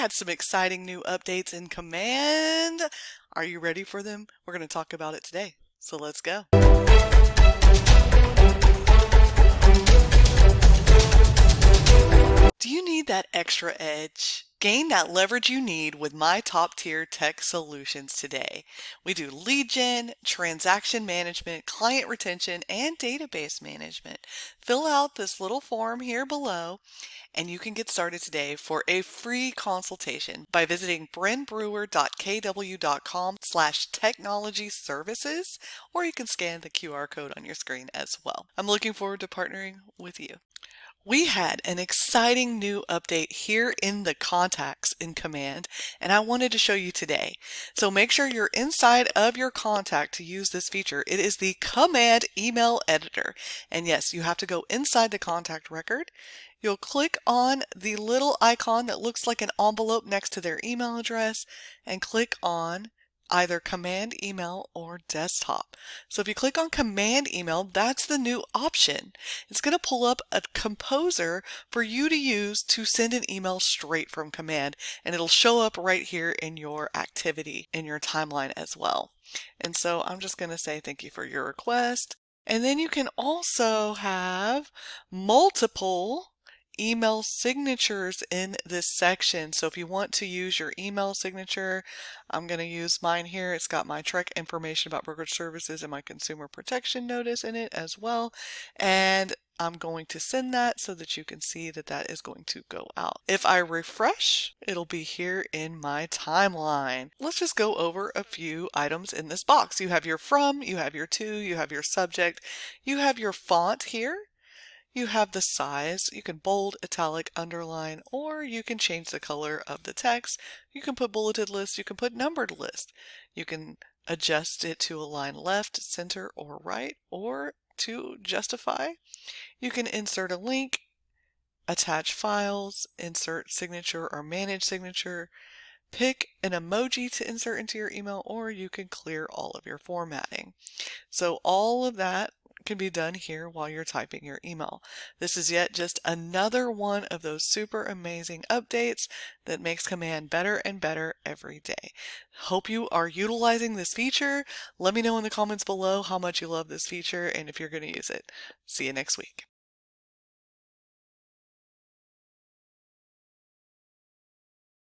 had some exciting new updates in Command. Are you ready for them? We're going to talk about it today. So let's go. Do you need that extra edge? Gain that leverage you need with my top-tier tech solutions today. We do lead gen, transaction management, client retention, and database management. Fill out this little form here below, and you can get started today for a free consultation by visiting brenbrewer.kw.com/technology services, or you can scan the QR code on your screen as well. I'm looking forward to partnering with you. We had an exciting new update here in the contacts in Command, and I wanted to show you today. So make sure you're inside of your contact to use this feature. It is the Command Email Editor. And yes, you have to go inside the contact record. You'll click on the little icon that looks like an envelope next to their email address and click on either Command Email or Desktop. So if you click on Command Email, that's the new option. It's going to pull up a composer for you to use to send an email straight from Command, and it'll show up right here in your activity, in your timeline as well. And so I'm just going to say thank you for your request. And then you can also have multiple email signatures in this section. So if you want to use your email signature, I'm going to use mine here. It's got my TREC information about brokerage services and my consumer protection notice in it as well. And I'm going to send that so that you can see that that is going to go out. If I refresh, it'll be here in my timeline. Let's just go over a few items in this box. You have your from, you have your to, you have your subject, you have your font here. You have the size. You can bold, italic, underline, or you can change the color of the text. You can put bulleted list. You can put numbered list. You can adjust it to align left, center, or right, or to justify. You can insert a link, attach files, insert signature or manage signature, pick an emoji to insert into your email, or you can clear all of your formatting. So all of that can be done here while you're typing your email. This is yet just another one of those super amazing updates that makes Command better and better every day. Hope you are utilizing this feature. Let me know in the comments below how much you love this feature and if you're going to use it. See you next week.